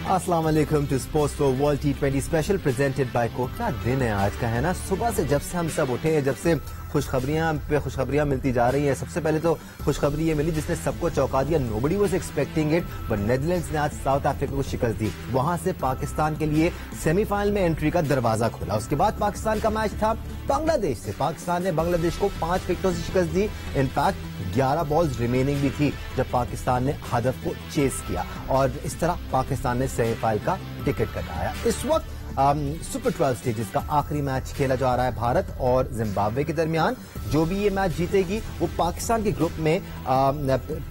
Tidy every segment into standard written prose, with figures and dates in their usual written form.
अस्सलाम वालेकुम to sports for world T20 special presented by Coke. क्या दिन है आज का, है ना। सुबह से जब से हम सब उठे हैं, जब से खुशखबरियां मिलती जा रही हैं। सबसे पहले तो खुशखबरी ये मिली जिसने सबको चौंका दिया। Nobody was expecting it, but Netherlands ने आज साउथ अफ्रीका को शिकस्त दी। वहां से पाकिस्तान के लिए सेमीफाइनल में एंट्री का दरवाजा खोला। उसके बाद पाकिस्तान का मैच था बांग्लादेश से। पाकिस्तान ने बांग्लादेश को 5 विकेटों से शिकस्त दी। इनफैक्ट 11 बॉल्स रिमेनिंग भी थी जब पाकिस्तान ने हदफ को चेस किया और इस तरह पाकिस्तान ने सेमीफाइनल का टिकट कटाया। इस वक्त सुपर 12 स्टेजेस का आखिरी मैच खेला जा रहा है भारत और जिम्बाब्वे के दरमियान। जो भी ये मैच जीतेगी वो पाकिस्तान के ग्रुप में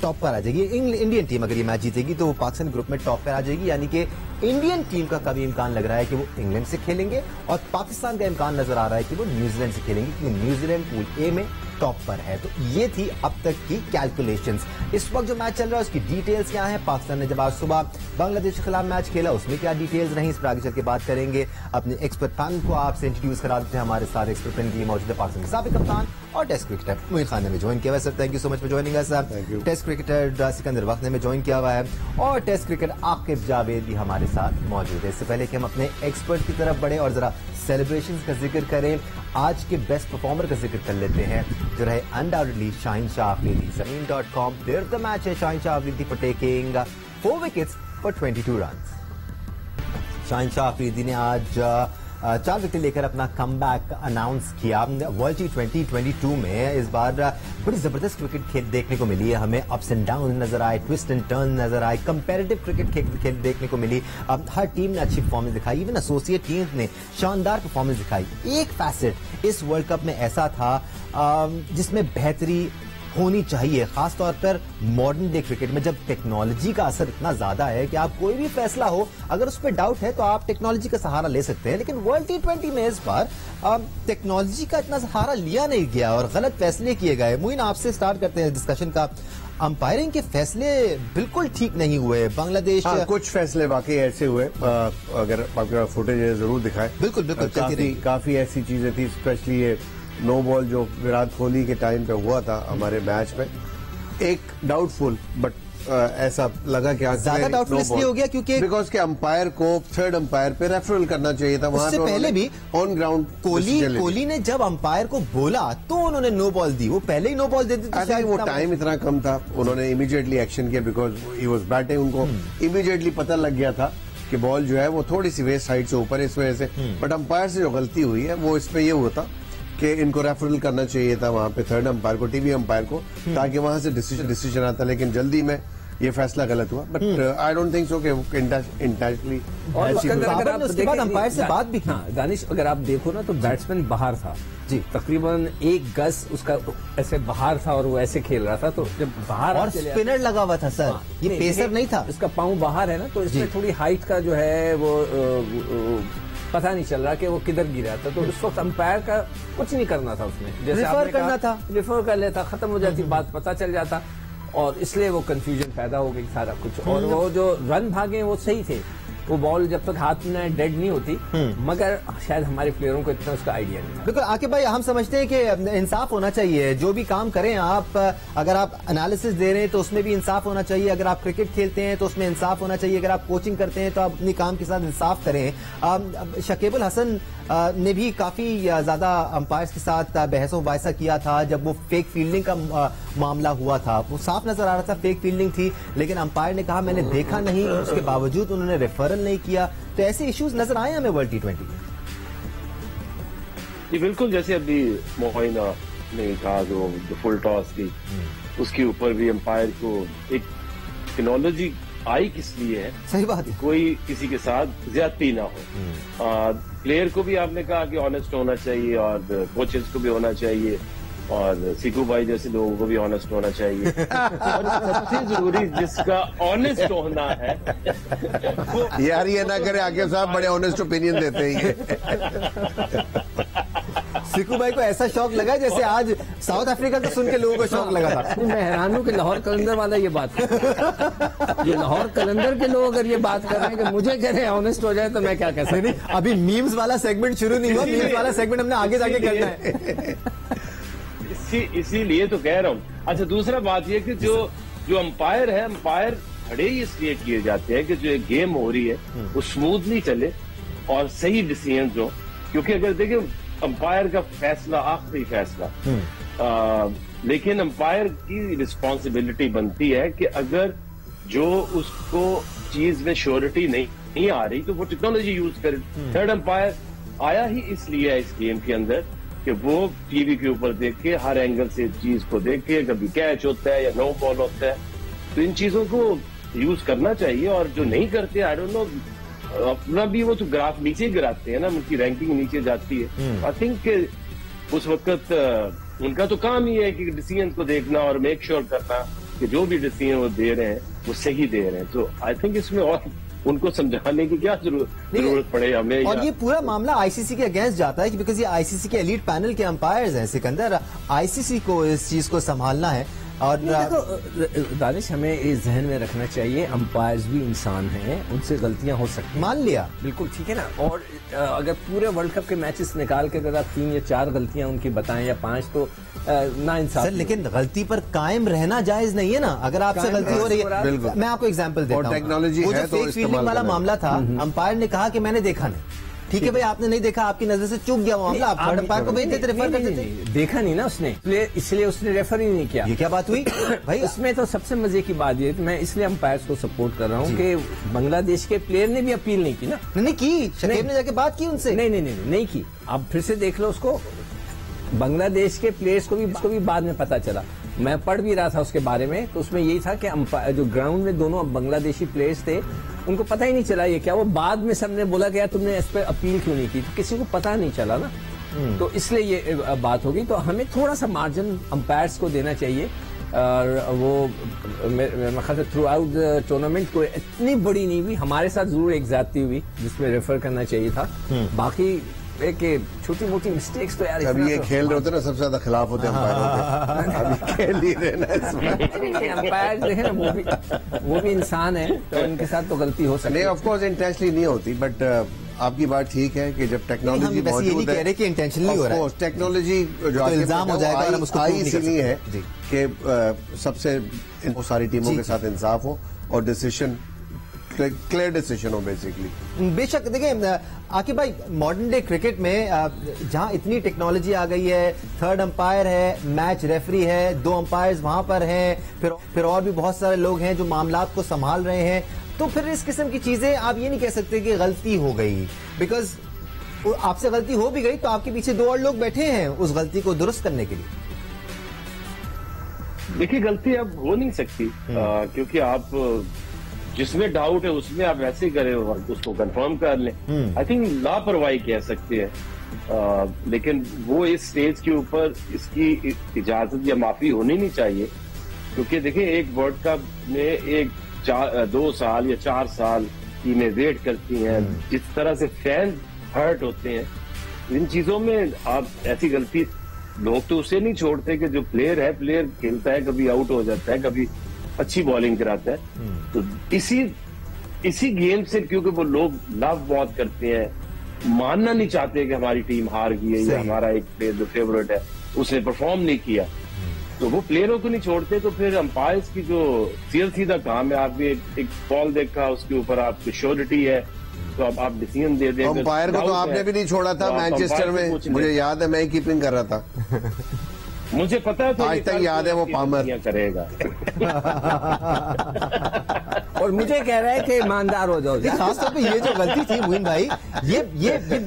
टॉप पर आ जाएगी। इंडियन टीम अगर ये मैच जीतेगी तो वो पाकिस्तान ग्रुप में टॉप पर आ जाएगी। यानी कि इंडियन टीम का कभी इम्कान लग रहा है कि वो इंग्लैंड से खेलेंगे और पाकिस्तान का इम्कान नजर आ रहा है कि वो न्यूजीलैंड से खेलेंगे, क्योंकि न्यूजीलैंड पूल ए में टॉप पर है। तो ये थी अब तक की कैलकुलेशंस। इस वक्त जो मैच चल रहा है उसकी डिटेल्स क्या है। पाकिस्तान ने जब आज सुबह बांग्लादेश के खिलाफ मैच खेला उसमें क्या डिटेल्स रही, इस पर आगे चल के बात करेंगे। अपने एक्सपर्ट पैनल को आपसे इंट्रोड्यूस करा देते हैं। हमारे सारे एक्सपर्ट पैनल की मौजूद है पाकिस्तान के साबिक कप्तान और टेस्ट क्रिकेटर मोइन खान ने ज्वाइन किया हुआ है। Sir thank you so much for joining us. Test cricketer Sikandar Bakht ने ज्वाइन किया हुआ है और टेस्ट क्रिकेटर आकिब जावेद भी हमारे साथ मौजूद है। इससे पहले कि हम अपने एक्सपर्ट की तरफ बढ़े और जरा सेलिब्रेशंस का जिक्र करें, आज के बेस्ट परफॉर्मर का जिक्र कर लेते हैं जो रहे अनडाउटेडली शाहीन शाह अफरीदी। ज़मीन.com प्लेयर ऑफ द मैच है Shaheen Shah Afridi for taking 4 wickets for 22 run. Shaheen Shah Afridi ने आज 4 विकेट लेकर अपना कमबैक अनाउंस किया। वर्ल्ड T20 में इस बार बड़ी जबरदस्त क्रिकेट देखने को मिली है हमें। अप्स एंड डाउन नजर आए, ट्विस्ट एंड टर्न नजर आए, कंपैरेटिव क्रिकेट देखने को मिली। हर टीम ने अच्छी परफॉर्मेंस दिखाई, इवन एसोसिएट टीम्स ने शानदार परफॉर्मेंस दिखाई। एक फैसेट इस वर्ल्ड कप में ऐसा था जिसमें बेहतरी होनी चाहिए, खासतौर पर मॉडर्न डे क्रिकेट में जब टेक्नोलॉजी का असर इतना ज्यादा है कि आप कोई भी फैसला हो अगर उस पर डाउट है तो आप टेक्नोलॉजी का सहारा ले सकते हैं। लेकिन वर्ल्ड T20 में इस बार टेक्नोलॉजी का इतना सहारा लिया नहीं गया और गलत फैसले किए गए। मोइन आपसे स्टार्ट करते हैं डिस्कशन का। अंपायरिंग के फैसले बिल्कुल ठीक नहीं हुए। बांग्लादेश कुछ फैसले वाकई ऐसे हुए, अगर आपके फुटेज जरूर दिखाए। बिल्कुल काफी ऐसी चीजें थी, स्पेशली ये नो बॉल जो विराट कोहली के टाइम पे हुआ था हमारे मैच में, एक डाउटफुल, बट ऐसा लगा कि ज्यादा डाउटफुल इसलिए हो गया क्योंकि बिकॉज के अंपायर को थर्ड अंपायर पे रेफरल करना चाहिए था। वहां से पहले भी ऑन ग्राउंड कोहली ने जब अंपायर को बोला तो उन्होंने नो बॉल दी। वो पहले ही नो बॉल दे दी थी। वो टाइम इतना कम था, उन्होंने इमीडिएटली एक्शन किया बिकॉज ही वाज बैटिंग। उनको इमीडिएटली पता लग गया था कि बॉल जो है वो थोड़ी सी वेस्ट साइड से ऊपर, इस वजह से। बट अंपायर से जो गलती हुई है वो इसमें ये हुआ था कि इनको रेफरल करना चाहिए था वहां पे थर्ड अंपायर को, टीवी अंपायर को, ताकि वहां से डिसीजन आता। लेकिन जल्दी में ये फैसला गलत हुआ। But I don't think so कि इंटेंशनली। और उसके बाद अंपायर से बात भी हाँ, दानिश अगर आप देखो ना तो बैट्समैन बाहर था जी, तकरीबन 1 गज उसका ऐसे बाहर था और वो ऐसे खेल रहा था। तो जब बाहर और स्पिनर लगा हुआ था सर, ये पेसर नहीं था। इसका पांव बाहर है ना, तो इसमें थोड़ी हाइट का जो है वो पता नहीं चल रहा कि वो किधर गिरा था। तो उस वक्त अंपायर का कुछ नहीं करना था, उसमें जैसे रिफर करना था, रिफर कर लेता, खत्म हो जाती बात, पता चल जाता। और इसलिए वो कंफ्यूजन पैदा हो गई सारा कुछ। और वो जो रन भागे वो सही थे, वो बॉल जब तक हाथ में डेड नहीं होती, मगर शायद हमारे प्लेयरों को इतना उसका आइडिया नहीं था। बिल्कुल आकिब भाई, हम समझते हैं कि इंसाफ होना चाहिए। जो भी काम करें आप, अगर आप एनालिसिस दे रहे हैं तो उसमें भी इंसाफ होना चाहिए। अगर आप क्रिकेट खेलते हैं तो उसमें इंसाफ होना चाहिए। अगर आप कोचिंग करते हैं तो आप अपनी काम के साथ इंसाफ करें। शकीब अल हसन ने भी काफी ज्यादा अंपायर्स के साथ बहस मुबाहिसा किया था जब वो फेक फील्डिंग का मामला हुआ था। वो साफ नजर आ रहा था फेक फील्डिंग थी, लेकिन अंपायर ने कहा मैंने देखा नहीं, उसके बावजूद उन्होंने रेफरल नहीं किया। तो ऐसे इश्यूज नजर आए हमें वर्ल्ड T20 में। जी बिल्कुल, जैसे अभी मोइना ने कहा जो फुल टॉस थी उसके ऊपर भी अंपायर को एक टेक्नोलॉजी आई किस लिए है, सही बात है, कोई किसी के साथ ज्यादती ना हो। प्लेयर को भी आपने कहा कि ऑनेस्ट होना चाहिए और कोचेस को भी होना चाहिए और सीकू भाई जैसे लोगों को भी ऑनेस्ट होना चाहिए। और सबसे जरूरी जिसका ऑनेस्ट होना है वो यार ये ना करे आकिब साहब, बड़े ऑनेस्ट ओपिनियन देते हैं। सीकू भाई को ऐसा शौक लगा जैसे आज साउथ अफ्रीका को सुन के लोगों को शौक लगा था। मैं हैरान हूं कि लाहौर कलंदर वाला ये बात ये लाहौर कलंदर के लोग अगर ये बात कर रहे हैं कि मुझे कह रहे हैं ऑनेस्ट हो जाए तो मैं क्या कह सकता। नहीं, अभी मीम्स वाला सेगमेंट शुरू नहीं हुआ। मीम्स वाला सेगमेंट हमने आगे जाके करना है। इसीलिए तो कह रहा हूँ। अच्छा, दूसरा बात यह कि जो अंपायर है, अंपायर खड़े ही इसलिए किए जाते हैं कि जो एक गेम हो रही है वो स्मूथली चले और सही डिसीजन हो, क्योंकि अगर देखिए अंपायर का फैसला आखिरी फैसला, लेकिन अंपायर की रिस्पॉन्सिबिलिटी बनती है कि अगर जो उसको चीज में श्योरिटी नहीं आ रही तो वो टेक्नोलॉजी यूज करे। थर्ड अंपायर आया ही इसलिए है इस गेम के अंदर कि वो टीवी के ऊपर देख के हर एंगल से चीज को देख के, कभी कैच होता है या नो बॉल होता है, तो इन चीजों को यूज करना चाहिए। और जो नहीं करते, आई डोंट नो, अपना भी वो तो ग्राफ नीचे गिराते हैं ना, उनकी रैंकिंग नीचे जाती है। आई थिंक उस वक्त उनका तो काम ही है कि डिसीजन को देखना और मेक श्योर करना कि जो भी डिसीजन वो दे रहे हैं वो सही दे रहे हैं। तो आई थिंक इसमें और उनको समझाने की क्या जरूरत पड़े हमें। और ये पूरा मामला आईसीसी के अगेंस्ट जाता है, बिकॉज ये आईसीसी के एलीट पैनल के अंपायर्स हैं सिकंदर, आईसीसी को इस चीज को संभालना है। और देखो दानिश, हमें इस जहन में रखना चाहिए अंपायर्स भी इंसान हैं, उनसे गलतियां हो सकती हैं। मान लिया, बिल्कुल ठीक है ना। और अगर पूरे वर्ल्ड कप के मैचेस निकाल के अगर आप 3 या 4 गलतियां उनकी बताएं या 5, तो ना इंसाफ। सर लेकिन गलती पर कायम रहना जायज नहीं है ना। अगर आपसे गलती हो रही है, मैं आपको एग्जांपल देता हूं, टेक्नोलॉजी वो जो फेक फील्डिंग वाला मामला था, अंपायर ने कहा कि मैंने देखा नहीं। ठीक है भाई, आपने नहीं देखा, आपकी नजर से चूक गया मामला, आप थर्ड अंपायर को भेज देते, रेफर कर देते। देखा नहीं ना उसने, इसलिए उसने रेफर ही नहीं किया। ये क्या बात हुई भाई? इसमें तो सबसे मजे की बात ये, मैं इसलिए अंपायर्स को सपोर्ट कर रहा हूँ कि बांग्लादेश के प्लेयर ने भी अपील नहीं की ना। नहीं की, शकीब ने जाके बात की उनसे। नहीं की। अब फिर से देख लो उसको, बांग्लादेश के प्लेयर्स को भी बाद में पता चला। मैं पढ़ भी रहा था उसके बारे में, तो उसमें यही था कि जो ग्राउंड में दोनों बांग्लादेशी प्लेयर्स थे, उनको पता ही नहीं चला ये क्या। वो बाद में सबने बोला कि यार तुमने इस पर अपील क्यों नहीं की, तो किसी को पता नहीं चला ना। तो इसलिए ये बात होगी। तो हमें थोड़ा सा मार्जिन अंपायर्स को देना चाहिए। और वो मेरे ख्याल से थ्रू आउट द टूर्नामेंट को इतनी बड़ी नहीं हुई, हमारे साथ जरूर एक ज्यादती हुई जिसमें रेफर करना चाहिए था। बाकी एक छोटी मोटी मिस्टेक्स तो यार, अभी ये खेल रहे होते ना, सबसे ज्यादा खिलाफ होते हैं अंपायर। अभी खेल ही रहे ना इसमें। अंपायर जो है ना, वो भी इंसान है, तो उनके साथ तो गलती हो सकती है। नहीं, ऑफ कोर्स इंटेंशनली नहीं होती, बट आपकी बात ठीक है कि जब टेक्नोलॉजी मौजूद है, कि इंटेंशनली हो रहा है, टेक्नोलॉजी जो इल्जाम हो जाएगा और हम उसको आई इसलिए है कि सबसे सारी टीमों के साथ इंसाफ हो और डिसीजन क्लियर डिसीजन हो बेसिकली। बेशक देखिए आकिब भाई, मॉडर्न डे क्रिकेट में जहां इतनी टेक्नोलॉजी आ गई है, थर्ड अंपायर है, मैच रेफरी है, 2 अंपायर्स वहां पर हैं, फिर और भी बहुत सारे लोग हैं जो मामलात को संभाल रहे हैं, तो फिर इस किस्म की चीजें आप ये नहीं कह सकते कि गलती हो गई, बिकॉज आपसे गलती हो भी गई तो आपके पीछे 2 और लोग बैठे हैं उस गलती को दुरुस्त करने के लिए। देखिए, गलती अब हो नहीं सकती, क्योंकि आप जिसमें डाउट है उसमें आप वैसे ही करें और उसको कंफर्म कर लें। आई थिंक लापरवाही कह सकते हैं, लेकिन वो इस स्टेज के ऊपर इसकी इजाजत या माफी होनी नहीं चाहिए। क्योंकि देखिए, एक वर्ल्ड कप में 2 साल या 4 साल टीमें वेट करती हैं, जिस तरह से फैन हर्ट होते हैं, इन चीजों में आप ऐसी गलती, लोग तो उसे नहीं छोड़ते कि जो प्लेयर है, प्लेयर खेलता है, कभी आउट हो जाता है, कभी अच्छी बॉलिंग कराता है। तो इसी गेम से, क्योंकि वो लोग लव बहुत करते हैं, मानना नहीं चाहते कि हमारी टीम हार गई है या हमारा एक प्लेयर जो फेवरेट है उसने परफॉर्म नहीं किया, तो वो प्लेयरों को नहीं छोड़ते। तो फिर अंपायर्स की जो सीधा काम है, आपने एक बॉल देखा, उसके ऊपर आपकी श्योरिटी है, तो अब आप डिसीजन दे दें। अंपायर को तो आपने भी नहीं छोड़ा था मैनचेस्टर में, मुझे याद है, मैं ही कीपिंग कर रहा था। मुझे पता है, आज तक याद है वो पामर करेगा। और मुझे कह रहा है कि ईमानदार हो जाओ। खासतौर पे ये जो गलती थी मोइन भाई, ये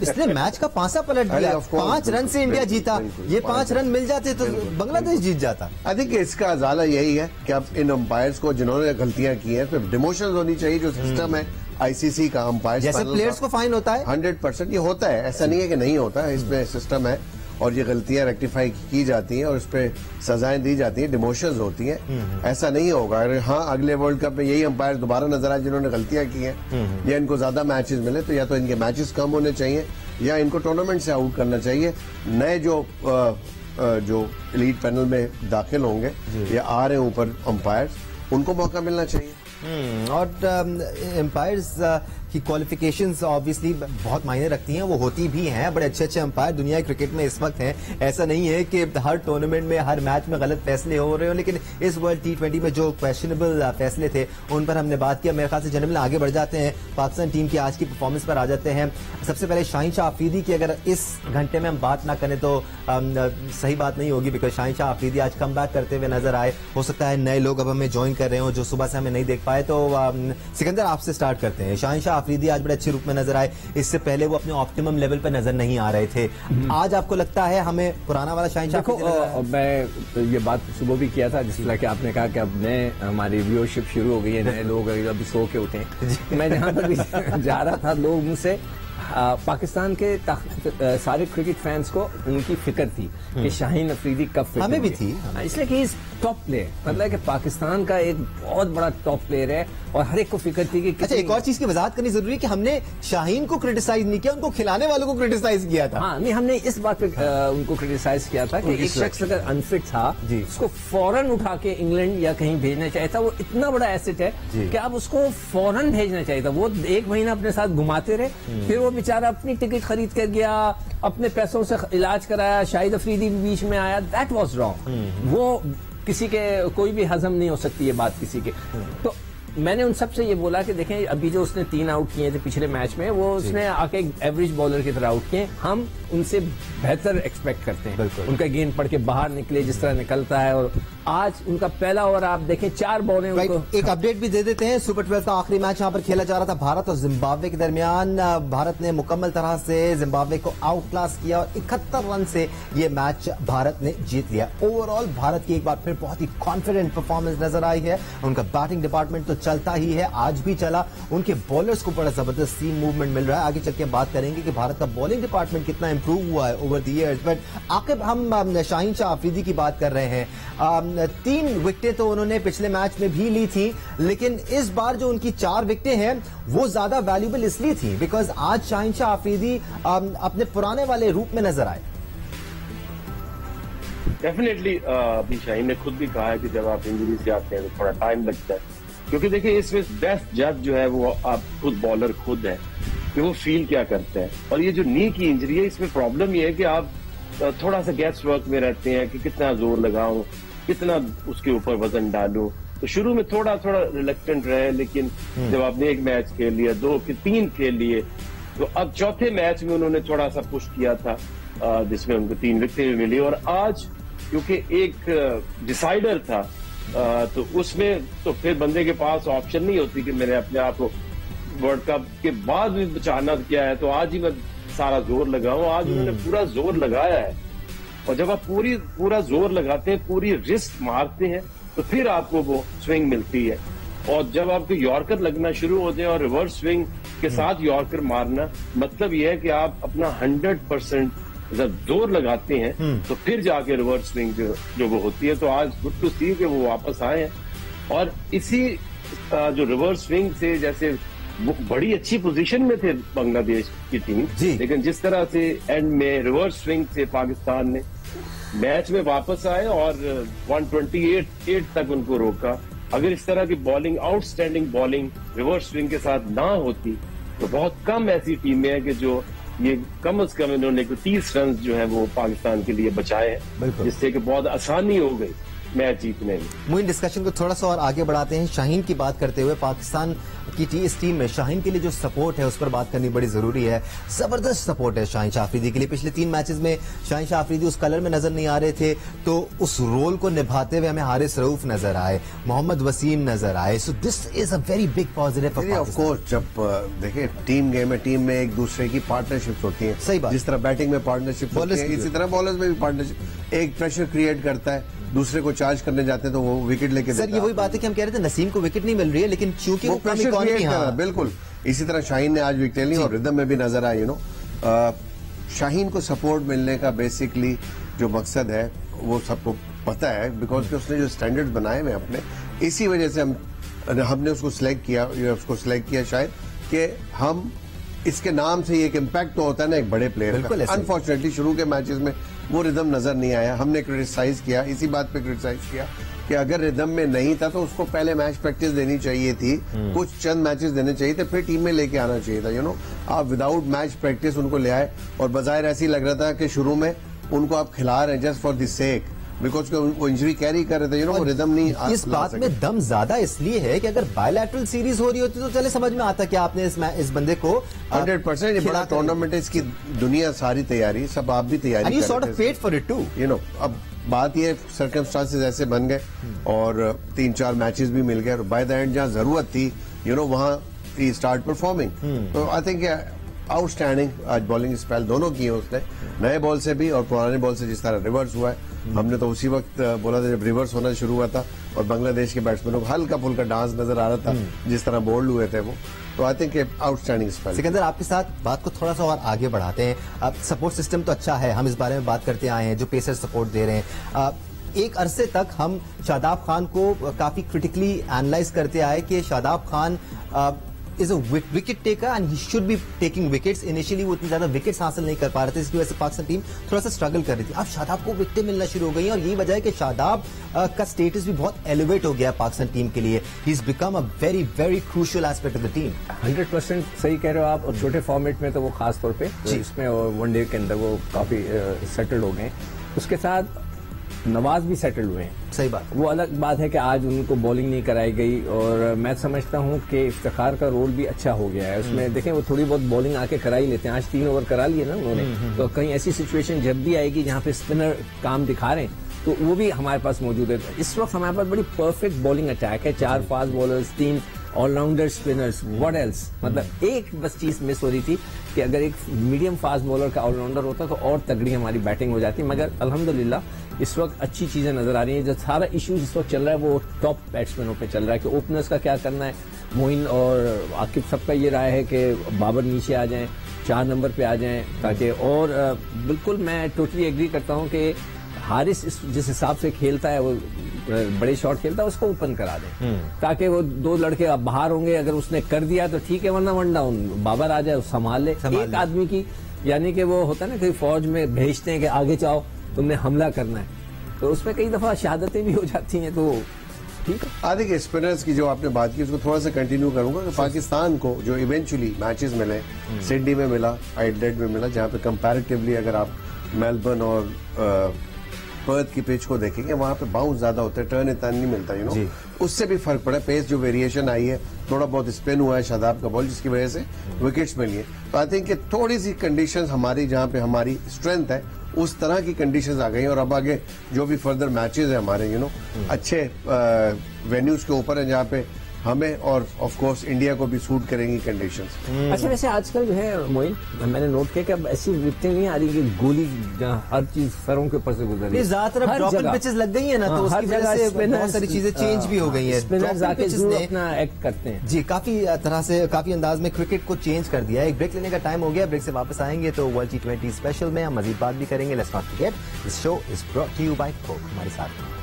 इसने मैच का पांसा पलट दिया। 5 रन से इंडिया जीता, ये 5 रन मिल जाते तो बांग्लादेश जीत जाता। आई थिंक इसका अजाला यही है कि अब इन अंपायर्स को जिन्होंने गलतियां की हैं, फिर डिमोशन होनी चाहिए। जो सिस्टम है आईसीसी का, अंपायर जैसे प्लेयर्स को फाइन होता है, 100% ये होता है, ऐसा नहीं है कि नहीं होता है, इसमें सिस्टम है और ये गलतियां रेक्टिफाई की जाती हैं और इस पे सजाएं दी जाती हैं, डिमोशंस होती हैं। ऐसा नहीं होगा। अगर हाँ अगले वर्ल्ड कप में यही अंपायर दोबारा नजर आए जिन्होंने गलतियां की हैं, या इनको ज्यादा मैचेस मिले, तो या तो इनके मैचेस कम होने चाहिए या इनको टूर्नामेंट से आउट करना चाहिए। नए जो एलीट पैनल में दाखिल होंगे या आ रहे हैं ऊपर अंपायर्स, उनको मौका मिलना चाहिए। और एम्पायर्स की क्वालिफिकेशंस ऑब्वियसली बहुत मायने रखती हैं, वो होती भी हैं। बड़े अच्छे अच्छे एम्पायर दुनिया के क्रिकेट में इस वक्त हैं। ऐसा नहीं है कि हर टूर्नामेंट में हर मैच में गलत फैसले हो रहे हो, लेकिन इस वर्ल्ड T20 में जो क्वेश्चनेबल फैसले थे उन पर हमने बात किया। मेरे ख्याल से जनरल आगे बढ़ जाते हैं, पाकिस्तान टीम की आज की परफॉर्मेंस पर आ जाते हैं। सबसे पहले शाहीन शाह अफरीदी की अगर इस घंटे में हम बात ना करें तो सही बात नहीं होगी, बिकॉज शाहीन शाह अफरीदी आज कम बैक करते हुए नजर आए। हो सकता है नए लोग अब हमें ज्वाइन कर रहे हो जो सुबह से हमें नहीं देख पाए, तो सिकंदर आपसे स्टार्ट करते हैं। शाहीन शाह अफरीदी आज बड़े अच्छे रूप में नजर आए, इससे पहले वो अपने ऑप्टिमम लेवल पर नजर नहीं आ रहे थे। आज आपको लगता है हमें पुराना वाला शाहीन शाह? देखो, मैं ये बात सुबह भी किया था, जिस तरह कि आपने कहा कि अब नए हमारी व्यूअरशिप शुरू हो गई है, नए लोग अभी सो के उठे। मैं जहां पर भी जा रहा था, लोग मुझसे पाकिस्तान के सारे क्रिकेट फैंस को उनकी फिक्र थी कि शाहीन अफरीदी कब फिट हमें भी थी, इसलिए कि इस टॉप प्लेयर, मतलब कि पाकिस्तान का एक बहुत बड़ा टॉप प्लेयर है और हर एक को फिक्र थी कि अच्छा, एक और चीज की वजाहत करनी जरूरी है कि हमने शाहीन को क्रिटिसाइज नहीं किया, उनको खिलाने वालों को क्रिटिसाइज किया था। हाँ, नहीं, हमने इस बात पे उनको क्रिटिसाइज किया था कि एक शख्स अगर अनफिट था उसको फौरन उठा के इंग्लैंड या कहीं भेजना चाहिए था। वो इतना बड़ा एसेट है कि अब उसको फौरन भेजना चाहिए था। वो 1 महीना अपने साथ घुमाते रहे, फिर वो बेचारा अपनी टिकट खरीद कर गया, अपने पैसों से इलाज कराया, शाहिद अफरीदी भी बीच में आया। That was wrong. वो किसी के कोई भी हजम नहीं हो सकती ये बात किसी के। तो मैंने उन सबसे ये बोला कि देखें, अभी जो उसने 3 आउट किए थे पिछले मैच में, वो उसने आके एवरेज बॉलर की तरह आउट किए। हम उनसे बेहतर एक्सपेक्ट करते हैं, उनका गेंद पढ़ के बाहर निकले जिस तरह निकलता है। और आज उनका पहला ओवर आप देखें, 4 बॉलें उनको। एक अपडेट भी दे देते हैं, सुपर 12 का आखिरी मैच यहाँ पर खेला जा रहा था भारत और जिम्बाब्वे के दरमियान। भारत ने मुकम्मल तरह से जिम्बाब्वे को आउट क्लास किया और 71 रन से ये मैच भारत ने जीत लिया। ओवरऑल भारत की एक बार फिर बहुत ही कॉन्फिडेंट परफॉर्मेंस नजर आई है। उनका बैटिंग डिपार्टमेंट तो चलता ही है, आज भी चला। उनके बॉलर्स को बड़ा जबरदस्त सीम मूवमेंट मिल रहा है। आगे चल के बात करेंगे कि भारत का बॉलिंग डिपार्टमेंट कितना इंप्रूव हुआ है ओवर द इयर्स। बट आखिर हम शाहीन शाह अफरीदी की बात कर रहे हैं। 3 विकेटें तो उन्होंने पिछले मैच में भी ली थी, लेकिन इस बार जो उनकी 4 विकेटें हैं वो ज्यादा वैल्यूएबल इसलिए थी बिकॉज आज शाहीन शाह अफरीदी अपने पुराने वाले रूप में नजर आए। डेफिनेटली अभी शाहीन ने खुद भी कहा है कि जब आप इंजरी से आते हैं तो थोड़ा टाइम लगता है, क्योंकि देखिए इसमें बेस्ट जज जो है वो आप खुद बॉलर खुद है कि वो फील क्या करते हैं। और ये जो नी की इंजरी है, इसमें प्रॉब्लम ये है कि आप थोड़ा सा गैस वर्क में रहते हैं कि कितना जोर लगाऊं, कितना उसके ऊपर वजन डालूं। तो शुरू में थोड़ा रिलक्टेंट रहे, लेकिन जब आपने 1 मैच खेल लिया, 2 के 3 खेल लिए, तो अब चौथे मैच में उन्होंने थोड़ा सा पुश किया था, जिसमें उनको 3 विकेटें भी मिली। और आज क्योंकि एक डिसाइडर था, तो उसमें तो फिर बंदे के पास ऑप्शन नहीं होती कि मैंने अपने आप को वर्ल्ड कप के बाद भी बचाना क्या है, तो आज ही मैं सारा जोर लगाऊं। आज उन्होंने पूरा जोर लगाया है, और जब आप पूरा जोर लगाते हैं, पूरी रिस्क मारते हैं, तो फिर आपको वो स्विंग मिलती है। और जब आपको यॉर्कर लगना शुरू होते हैं और रिवर्स स्विंग के साथ यॉर्कर मारना, मतलब यह है कि आप अपना 100% जब जोर लगाते हैं तो फिर जाके रिवर्स स्विंग जो वो होती है। तो आज गुड टू सी कि वो वापस आए हैं, और इसी जो रिवर्स स्विंग से, जैसे वो बड़ी अच्छी पोजीशन में थे बांग्लादेश की टीम, लेकिन जिस तरह से एंड में रिवर्स स्विंग से पाकिस्तान ने मैच में वापस आए और 128 तक उनको रोका। अगर इस तरह की bowling, outstanding bowling reverse swing के साथ ना होती, तो बहुत कम ऐसी टीमें हैं कि जो ये कम से कम इन्होंने 30 रन जो है वो पाकिस्तान के लिए बचाए हैं, जिससे कि बहुत आसानी हो गई मैच जीतने में। मुझे डिस्कशन को थोड़ा सा और आगे बढ़ाते हैं। शाहीन की बात करते हुए, पाकिस्तान की इस टीम में शाहीन के लिए जो सपोर्ट है उस पर बात करनी बड़ी जरूरी है। जबरदस्त सपोर्ट है शाहीन शाह अफरीदी के लिए। पिछले 3 मैचेस में शाहीन शाह अफरीदी उस कलर में नजर नहीं आ रहे थे, तो उस रोल को निभाते हुए हमें हारिस रऊफ नजर आए, मोहम्मद वसीम नजर आए। So this is a very big positive. Of course, जब देखिए टीम गेम है, टीम में एक दूसरे की पार्टनरशिप होती है। सही बात। जिस तरह बैटिंग में पार्टनरशिप होती है, इसी तरह बॉलर्स में भी पार्टनरशिप, एक प्रेशर क्रिएट करता है, दूसरे को चार्ज करने जाते हैं तो वो विकेट लेके सर, ये वही बात है कि हम कह रहे थे नसीम को विकेट नहीं मिल रही है, लेकिन चूंकि वो प्रेशर क्रिएट कर रहा है। बिल्कुल इसी तरह शाहीन ने आज विकेट ली और रिदम में भी नजर आया। शाहीन को सपोर्ट मिलने का बेसिकली जो मकसद है वो सबको पता है, बिकॉज कि उसने जो स्टैंडर्ड्स बनाए हुए अपने, इसी वजह से हमने उसको सिलेक्ट किया शायद कि हम इसके नाम से एक इम्पैक्ट तो होता है ना एक बड़े प्लेयर का। अनफॉर्चुनेटली शुरू के मैचेस में वो रिदम नजर नहीं आया। हमने क्रिटिसाइज किया, इसी बात पे क्रिटिसाइज किया कि अगर रिदम में नहीं था तो उसको पहले मैच प्रैक्टिस देनी चाहिए थी, कुछ चंद मैचेस देने चाहिए थे, फिर टीम में लेके आना चाहिए था। आप विदाउट मैच प्रैक्टिस उनको ले आए और बाज़ाहिर ऐसी लग रहा था कि शुरू में उनको आप खिला रहे हैं just for the sake, because वो इंजरी कैरी कर रहे थे, वो रिदम नहीं। इस बात में दम ज्यादा इसलिए है कि अगर बायलैटरल सीरीज हो रही होती तो चले समझ में आता कि आपने इस बंदे को 100% बड़ा टूर्नामेंट है, इसकी दुनिया सारी तैयारी, सब आप भी तैयारी sort of paid for it too. अब बात ये सर्कमस्टांसेस ऐसे बन गए और 3-4 मैचेस भी मिल गए और बाय द एंड जहां जरूरत थी वहां ही स्टार्ट परफॉर्मिंग। तो आई थिंक आउटस्टैंडिंग आज बॉलिंग स्पेल दोनों की है उसने, नए बॉल से भी और पुराने बॉल से। जिस तरह रिवर्स हुआ है, हमने तो उसी वक्त बोला था जब रिवर्स होना शुरू हुआ था और बांग्लादेश के बैट्समैनों को हल्का फुल्का डांस नजर आ रहा था जिस तरह बोल्ड हुए थे वो। तो I think outstanding spell. Sikandar, आपके साथ बात को थोड़ा सा और आगे बढ़ाते हैं। अब सपोर्ट सिस्टम तो अच्छा है, हम इस बारे में बात करते आए हैं, जो पेसर सपोर्ट दे रहे हैं। एक अरसे तक हम शादाब खान को काफी क्रिटिकली एनालाइज करते आए कि Shadab Khan is a wicket taker and he should be taking wickets. Initially वो इतनी ज्यादा विकेट्स हासिल नहीं कर पा रहे थे, इसकी वजह से पाकिस्तान टीम थोड़ा सा स्ट्रगल कर रही थी। अब शादाब को विकेटें मिलना शुरू हो गई हैं और यही वजह है कि शादाब का स्टेटस भी बहुत एलिवेट हो गया पाकिस्तान टीम के लिए। He is become a very very crucial aspect of the team. 100% सही कह रहे हो आप। और छोटे फॉर्मेट में तो वो खास तौर पे इसमें और वनडे के अंदर वो काफी सेटल्ड हो गए। उसके साथ नवाज भी सेटल हुए हैं। सही बात। वो अलग बात है कि आज उनको बॉलिंग नहीं कराई गई और मैं समझता हूं कि इफ्तिखार का रोल भी अच्छा हो गया है उसमें। देखें वो थोड़ी बहुत बॉलिंग आके करा ही लेते हैं, आज 3 ओवर करा लिए ना उन्होंने। तो कहीं ऐसी सिचुएशन जब भी आएगी जहां पे स्पिनर काम दिखा रहे हैं तो वो भी हमारे पास मौजूद है। इस वक्त हमारे पास बड़ी परफेक्ट बॉलिंग अटैक है, 4 fast bowlers, 3 allrounder spinners. What else, मतलब एक बस चीज मिस हो रही थी कि अगर एक मीडियम फास्ट बॉलर का ऑलराउंडर होता तो और तगड़ी हमारी बैटिंग हो जाती। मगर अल्हम्दुलिल्लाह इस वक्त अच्छी चीजें नजर आ रही हैं। जो सारा इशू इस वक्त चल रहा है वो टॉप बैट्समैनों पे चल रहा है कि ओपनर्स का क्या करना है। मोइन और आकिब सबका ये राय है कि बाबर नीचे आ जाएं, 4 नंबर पे आ जाएं ताकि और बिल्कुल मैं टोटली एग्री करता हूं कि हारिस जिस हिसाब से खेलता है, वो बड़े शॉट खेलता है, उसको ओपन करा दे ताकि वो 2 लड़के अब बाहर होंगे। अगर उसने कर दिया तो ठीक है, वरना 1 डाउन बाबर आ जाए, संभाल ले एक आदमी की। यानी कि वो होता है ना कि फौज में भेजते हैं कि आगे जाओ तुमने हमला करना है, तो उसमें कई दफा शहादतें भी हो जाती हैं। तो ठीक है, आदि के स्पिनर्स की जो आपने बात की उसको थोड़ा सा कंटिन्यू करूंगा कि पाकिस्तान को जो इवेंचुअली मैचेस मिले, सिडनी में मिला, एडिलेड में मिला, जहां पे कंपैरेटिवली अगर आप मेलबर्न और पर्थ की पिच को देखेंगे वहां पे बाउंस ज्यादा होते हैं, टर्न इतना नहीं मिलता। उससे भी फर्क पड़ा, पेस जो वेरिएशन आई है, थोड़ा बहुत स्पिन हुआ है शादाब का बॉल जिसकी वजह से विकेट्स मिली है। तो आई थिंक थोड़ी सी कंडीशंस हमारी जहां पे हमारी स्ट्रेंथ है उस तरह की कंडीशंस आ गई और अब आगे जो भी फर्दर मैचेस है हमारे अच्छे वेन्यूज के ऊपर है जहां पे हमें और ऑफ कोर्स इंडिया को भी सूट करेंगी कंडीशंस। अच्छा, वैसे आजकल जो है मोइन, मैंने नोट किया कि अब ऐसी विकेटें नहीं आ रही कि गोली हर चीज सरों के ऊपर से गुजर रही है। ज्यादातर ड्रॉपिंग पिचेस लग गई है ना, तो उसकी वजह से बहुत सारी चीजें चेंज भी हो गई है। स्पिनर्स आके अपना एक्ट करते हैं जी, काफी तरह से काफी अंदाज में क्रिकेट को चेंज कर दिया है। एक ब्रेक लेने का टाइम हो गया, ब्रेक से वापस आएंगे तो वर्ल्ड T20 स्पेशल में हम मजीद बात भी करेंगे। Let's not forget this show is brought to you by Coke. हमारे साथ